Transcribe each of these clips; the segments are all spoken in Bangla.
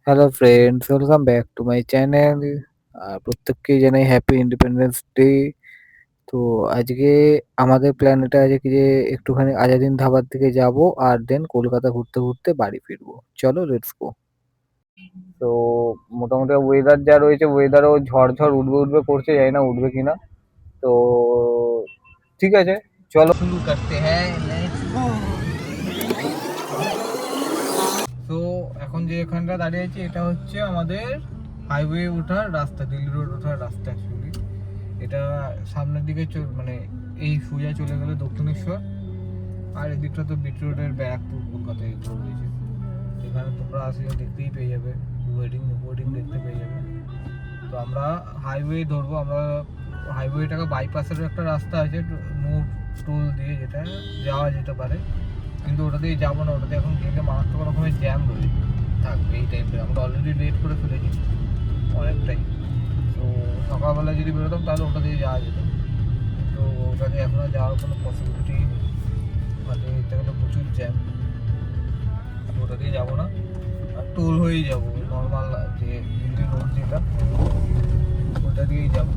Hello friends, welcome back to my channel. প্রত্যেককেই জানাই হ্যাপি ইন্ডিপেন্ডেন্স ডে। তো আজকে আমাদের প্ল্যান এটা আছে কি যে একটুখানি আজাদিন ধাবার দিকে যাব আর দেন কলকাতা ঘুরতে, ঘুরতে বাড়ি ফিরবো। চলো লেটস গো। তো মোটামুটি ওয়েদার যা রয়েছে ওয়েদারও ঝড় উঠবে করছে, জানি না উঠবে কিনা। তো ঠিক আছে, চলো শুরু করতে হ্যাঁ, লেটস গো। তো এখন যে এখানটা দাঁড়িয়ে আছি এটা হচ্ছে আমাদের হাইওয়ে ওঠার রাস্তা, দিল্লি রোড ওঠার রাস্তা অ্যাকচুয়ালি। এটা সামনের দিকে মানে এই সোজা চলে গেলে দক্ষিণেশ্বর, আর এদিকটা তো বিট রোডের ব্যারাকপুর কলকাতায় এগুলো রয়েছে। এখানে তোমরা আসলে দেখতেই পেয়ে যাবে, ওয়েডিং ওয়েডিং দেখতে পেয়ে যাবে। তো আমরা হাইওয়ে ধরবো, আমরা হাইওয়েটাকে বাইপাসের একটা রাস্তা আছে নো টোল দিয়ে, যেটা যাওয়া যেতে পারে, কিন্তু ওটা দিয়ে যাবো না। ওটাতে এখন গেলে মারাত্মক রকমের জ্যাম রয়েছে থাকবে এই টাইপের। আমরা অলরেডি লেট করে ফেলেছি অনেকটাই। তো সকালবেলা যদি বেরোতাম তাহলে ওটা দিয়ে যাওয়া যেত, তো ওটা দিয়ে এখন আর যাওয়ার কোনো পসিবিলিটি নেই, মানে এটা গেলে প্রচুর জ্যাম। ওটা দিয়ে যাবো না, আর টোল হয়েই যাবো নর্মাল যে দিল্লি রোড যেটা, ওটা দিয়েই যাবো,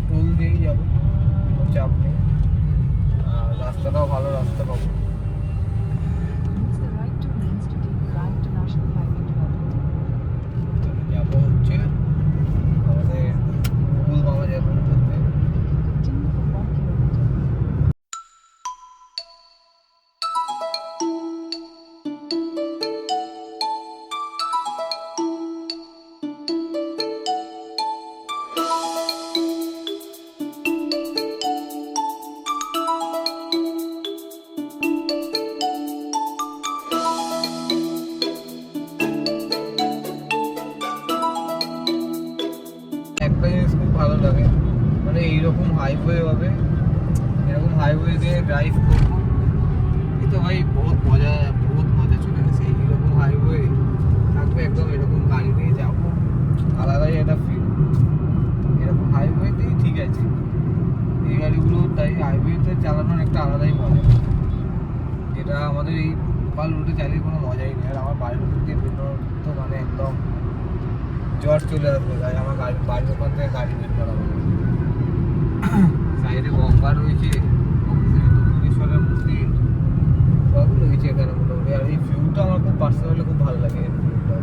টোল দিয়েই যাবো, কোনো চাপ নেই। আর রাস্তাটাও ভালো রাস্তা পাবো। যাবো হচ্ছে আমাদের গুগল মামা যাবো বলতে। একটা জিনিস খুব ভালো লাগে, মানে এইরকম হাইওয়ে হবে, এরকম হাইওয়ে দিয়ে ড্রাইভ করবো, এই তো ভাই বহুত মজা চলে গেছে। এইরকম হাইওয়ে থাকবে, একদম এরকম গাড়ি দিয়ে যাবো, আলাদাই একটা ফিল। এরকম হাইওয়েতেই ঠিক আছে এই গাড়িগুলো, তাই হাইওয়েতে চালানোর একটা আলাদাই মজা, যেটা আমাদের এই লোকাল রুটে চালিয়ে কোনো মজাই নেই। আর আমার বাড়ির রুট দিয়ে বেরোনোর তো মানে একদম জ্বর চলে আসবে গাড়ি, আমার বাড়ির ওখান থেকে গাড়ি বের করা হবে। সাইডে গঙ্গা রয়েছে, দক্ষিণেশ্বরের মন্দির সব রয়েছে এখানে মোটামুটি। আর এই ভিউটা আমার খুব পার্সোনালি খুব ভালো লাগে। এই ভিউটা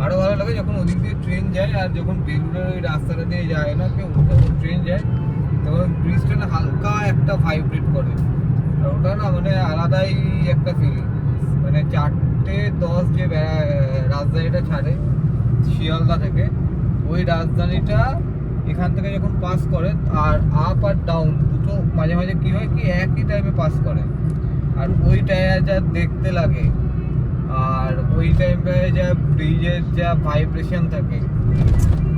আরও ভালো লাগে যখন ওদিক দিয়ে ট্রেন যায়, আর যখন বেলুড়ের ওই রাস্তাটা দিয়ে যায় না কেউ, যখন ট্রেন যায় তখন ব্রিজটা না হালকা একটা ভাইব্রেট করে, আর ওটা না মানে আলাদাই একটা ফিলিং। মানে 4:10 যে রাজধানীটা ছাড়ে শিয়ালদা থেকে, ওই রাজধানীটা এখান থেকে যখন পাস করে, আর আপ আর ডাউন দুটো মাঝে মাঝে কি হয় কি একই টাইমে পাস করে, আর ওইটায় যা দেখতে লাগে, আর ওই টাইমটায় যা ব্রিজের যা ভাইব্রেশন থাকে,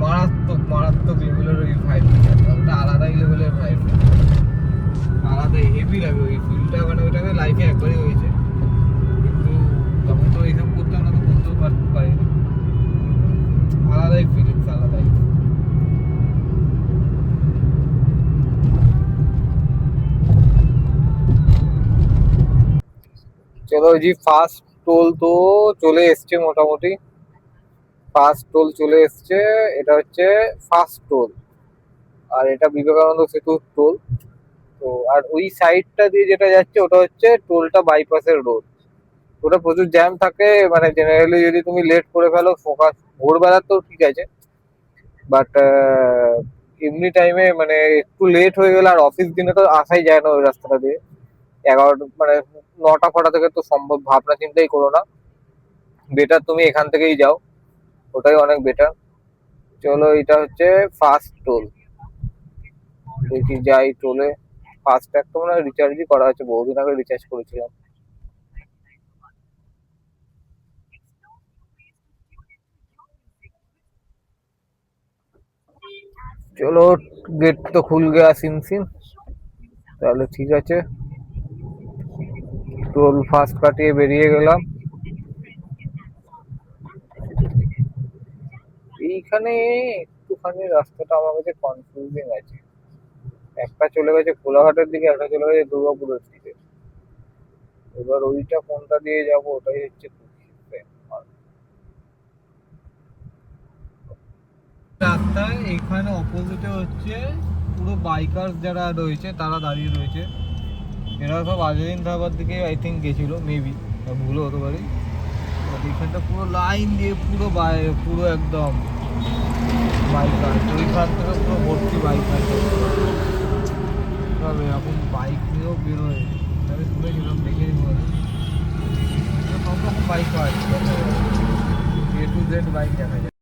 মারাত্মক মারাত্মক লেভেলের ওই ভাইব্রেশন, ওটা আলাদাই লেভেলের ভাইব্রেশন, আলাদাই হেভি লাগে ওই ফিলটা। মানে ওইটাকে লাইফে একবারই হয়েছে, কিন্তু তখন তো এইসব করতাম না, তো বলতেও পারিনি। আলাদাই ফিলিংস, আলাদাই। চলো জি, ফার্স্ট টোল তো চলে এসছে মোটামুটি, ফার্স্ট টোল চলে এসছে। এটা হচ্ছে ফার্স্ট টোল, আর এটা বিবেকানন্দ সেতুর টোল। তো আর ওই সাইডটা দিয়ে যেটা যাচ্ছে ওটা হচ্ছে টোলটা বাইপাসের রোড, ওটা প্রচুর জ্যাম থাকে। মানে জেনারেলি যদি তুমি লেট করে ফেলো, ফোকাস ভোরবেলা তো ঠিক আছে, বাট এমনি টাইমে মানে একটু লেট হয়ে গেলে, আর অফিস দিনে তো আসাই যায় না ওই রাস্তাটা দিয়ে। 11টা মানে 9টা ফটা থেকে তো সম্ভব ভাবনা চিন্তাই করো না, বেটার তুমি এখান থেকেই যাও, ওটাই অনেক বেটার। চলো, এটা হচ্ছে ফার্স্ট টোল, দেখি যাই টোলে। ফার্স্ট ট্যাগ তো মনে হয় রিচার্জই করা আছে, বহুদিন আগে রিচার্জ করেছিলাম। চলো, गेट तो खुल गया सिम सिम, তাহলে ঠিক আছে, টোল ফার্স্ট কাটিয়ে বেরিয়ে গেলাম। এইখানে একটুখানি রাস্তাটা আমার কাছে কনফিউজিং আছে, একটা চলে গেছে কোলাঘাটের দিকে, একটা চলে গেছে দুর্গাপুরের দিকে। এবার ওইটা কোনটা দিয়ে যাবো ওটাই হচ্ছে ব্যাপার। রাস্তায় এখানে অপোজিটে হচ্ছে পুরো বাইকার যারা রয়েছে তারা দাঁড়িয়ে রয়েছে। এরা সব আজাদিন ধাবার দিকে আই থিঙ্ক গেছিলো, মেবি ভুলও হতে পারি। এখানটা পুরো লাইন দিয়ে পুরো একদম বাইকার, ওইখান থেকে পুরো ভর্তি বাইকার সব এরকম বাইক নিয়েও বেরোয়। আমি শুনেছিলাম, দেখে সব রকম বাইক হয়, A to Z বাইক দেখা যায়।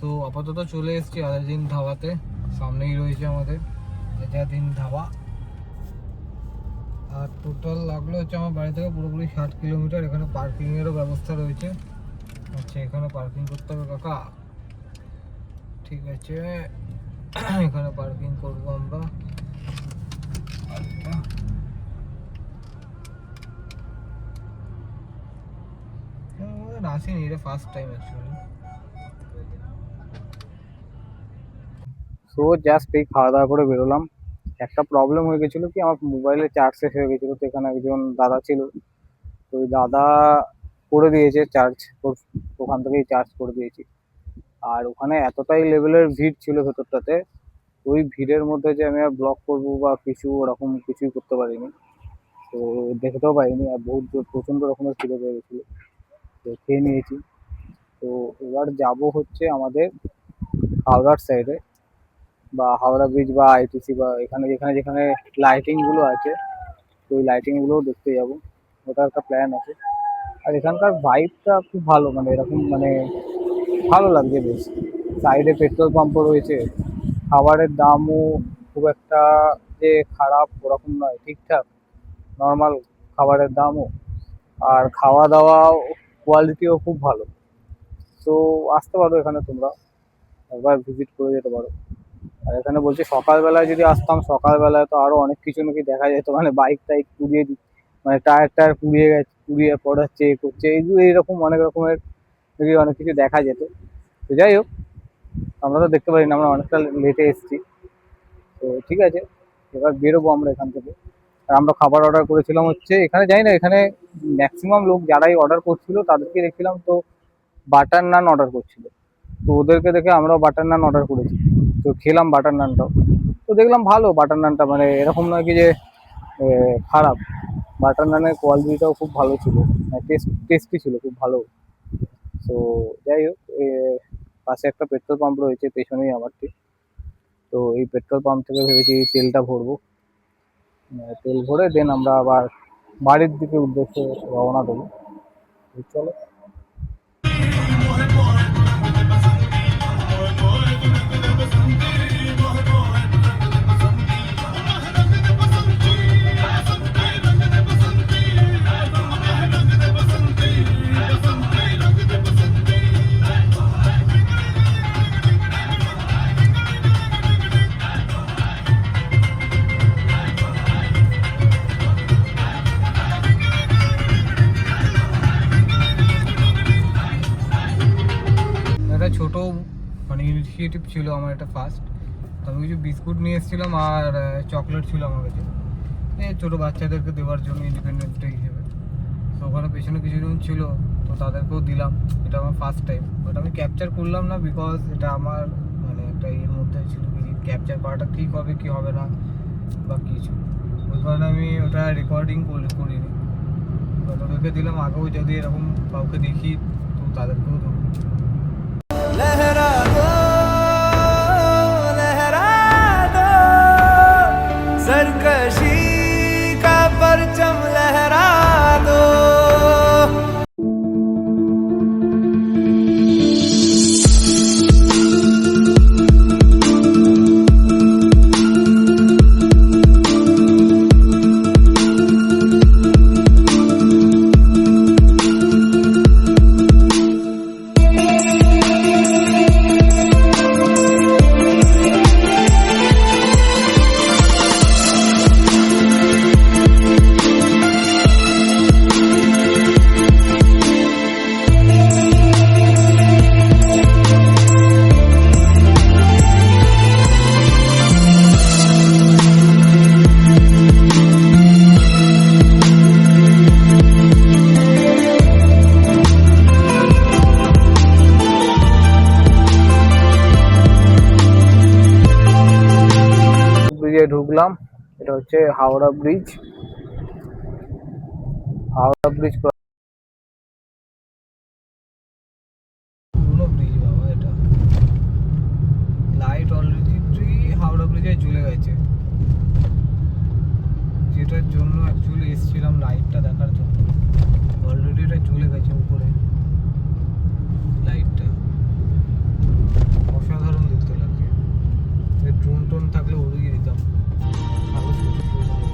তো আপাতত চলে এসেছি আজাদিন ধাবাতে, সামনেই রয়েছে আমাদের আজাদিন ধাবা। আর টোটাল লাগলো হচ্ছে আমার বাড়ি থেকে পুরোপুরি 60 কিলোমিটার। এখানে পার্কিংয়েরও ব্যবস্থা রয়েছে। আচ্ছা, এখানে পার্কিং করতে হবে কাকা? ঠিক আছে, এখানে পার্কিং করবো আমরা। আসিনি, এটা first time actually. So just এই খাওয়া দাওয়া করে বেরোলাম। একটা প্রবলেম হয়ে গেছিলো কি, আমার মোবাইলে চার্জ শেষ হয়ে গেছিলো। তো এখানে একজন দাদা ছিল, তো ওই দাদা করে দিয়েছে চার্জ, ওখান থেকেই চার্জ করে দিয়েছি। আর ওখানে এতটাই লেভেলের ভিড় ছিল ভেতরটাতে, ওই ভিড়ের মধ্যে যে আমি আর ব্লগ করবো বা কিছু ওরকম কিছুই করতে পারিনি। তো দেখতেও পাইনি, আর বহুত জোর প্রচণ্ড রকমের খিদে পেয়ে গেছিলো, তো খেয়ে নিয়েছি। তো এবার যাব হচ্ছে আমাদের হাওড়ার সাইডে, বা হাওড়া ব্রিজ বা আইটিসি, বা এখানে যেখানে যেখানে লাইটিংগুলো আছে, তো ওই লাইটিংগুলোও দেখতে যাব, ওটা একটা প্ল্যান আছে। আর এখানকার ভাইবটা খুব ভালো, মানে এরকম মানে ভালো লাগছে বেশ। সাইডে পেট্রোল পাম্পও রয়েছে, খাবারের দামও খুব একটা যে খারাপ ওরকম নয়, ঠিকঠাক নর্মাল খাবারের দামও। আর খাওয়া দাওয়া কোয়ালিটিও খুব ভালো। তো আসতে পারো এখানে, তোমরা একবার ভিজিট করে যেতে পারো। আর এখানে বলছি সকালবেলায় যদি আসতাম, সকালবেলায় তো আরো অনেক কিছু নাকি দেখা যেত, মানে বাইক টাইক পুড়িয়ে মানে টায়ার পুড়িয়ে গেছে, পুড়িয়ে পড়াচ্ছে, এ করছে, এইগুলো এইরকম অনেক রকমের নাকি অনেক কিছু দেখা যেত। তো যাই হোক, আমরা তো দেখতে পারি না, আমরা অনেকটা লেটে এসেছি। তো ঠিক আছে, এবার বেরোবো আমরা এখান থেকে। আর আমরা খাবার অর্ডার করেছিলাম হচ্ছে, এখানে যাই না, এখানে ম্যাক্সিমাম লোক যারাই অর্ডার করছিল তাদেরকে দেখছিলাম তো বাটার নান অর্ডার করছিল। তো ওদেরকে দেখে আমরাও বাটার নান অর্ডার করেছি। তো খেলাম বাটার নানটাও, তো দেখলাম ভালো বাটার নানটা, মানে এরকম নয় কি যে খারাপ। বাটার নানের কোয়ালিটিটাও খুব ভালো ছিল, টেস্টি ছিল, খুব ভালো। তো যাই হোক, পাশে একটা পেট্রোল পাম্প রয়েছে পেছনেই আমার ঠিক। তো এই পেট্রোল পাম্প থেকে ভেবেছি তেলটা ভরবো, তেল ভরে দেন আমরা আবার বাড়ির দিকে উদ্দেশ্যে রওনা দেবো। চলো। ছোটো মানে ইনিশিয়েটিভ ছিল আমার, এটা ফার্স্ট। তো আমি কিছু বিস্কুট নিয়ে এসেছিলাম আর চকলেট ছিল আমার কাছে, এই ছোটো বাচ্চাদেরকে দেওয়ার জন্য ইন্ডিপেন্ডেন্স ডে হিসেবে। তো ওখানে পেছনে কিছুজন ছিল, তো তাদেরকেও দিলাম। এটা আমার ফার্স্ট টাইম, বাট আমি ক্যাপচার করলাম না, বিকজ এটা আমার মানে একটা এর মধ্যে ছিল কি ক্যাপচার করাটা ঠিক হবে কি হবে না বা কিছু, ওই কারণে আমি ওটা রেকর্ডিং করিনি। তাদেরকে দিলাম, আগেও যদি এরকম কাউকে দেখি তো তাদেরকেও দেবো। लहरा दो सरकशी का परचम लहरा दो। ঢুকলাম। এটা হচ্ছে হাওড়া ব্রিজ। হাওড়া ব্রিজ পুরনো ব্রিজ বাবা। এটা লাইট অলরেডি হাওড়া ব্রিজে চলে গেছে, যেটার জন্য অ্যাকচুয়ালি এসেছিলাম লাইটটা দেখার জন্য। অলরেডি এটা চলে গেছে উপরে লাইটটা। অসাধারণ দেখতে লাগছে। ড্রোন টোন থাকলে উড়িয়ে দিতাম, ভালো ছবি তুলতে পারতাম।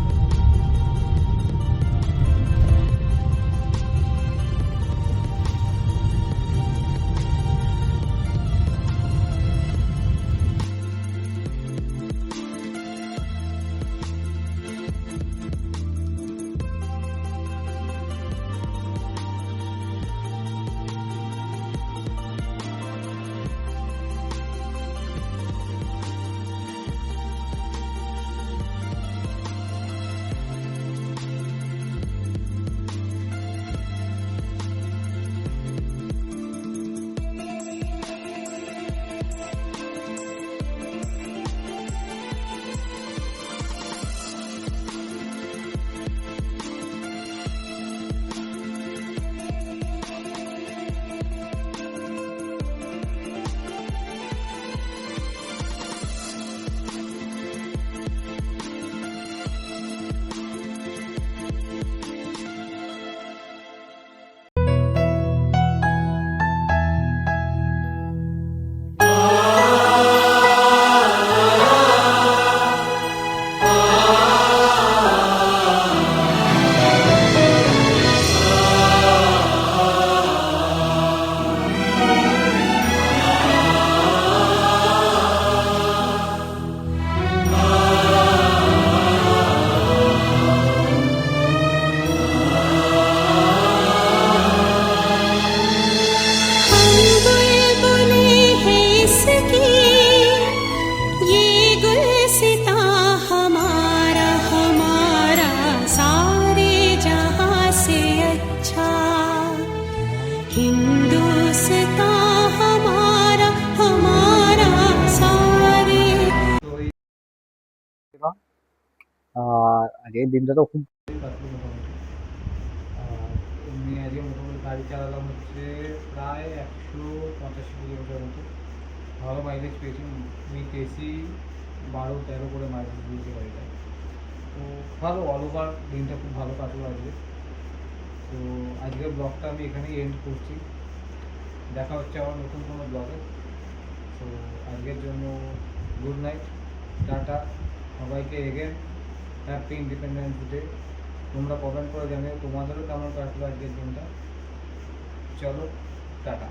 আর আজকের দিনটা তো খুব এমনি আজকে মোটামুটি গাড়ি চালালাম হচ্ছে প্রায় 185 কিলোমিটার মতো। ভালো মাইলেজ পেয়েছি, উইথ এসি 12-13 করে মাইলেজ দিয়েছে গাড়িটা। তো ভালো, অল ওভার দিনটা খুব ভালো কাটলো আজকে। তো আজকের ব্লগটা আমি এখানেই এন্ড করছি। দেখা হচ্ছে আমার নতুন কোনো ব্লগে। তো আজকের জন্য গুড নাইট, টাটা সবাইকে। Again happy independence day. তোমরা কমেন্ট করে জানিও তোমাদেরও কেমন কাটলো আজকের দিনটা। চলো টাটা।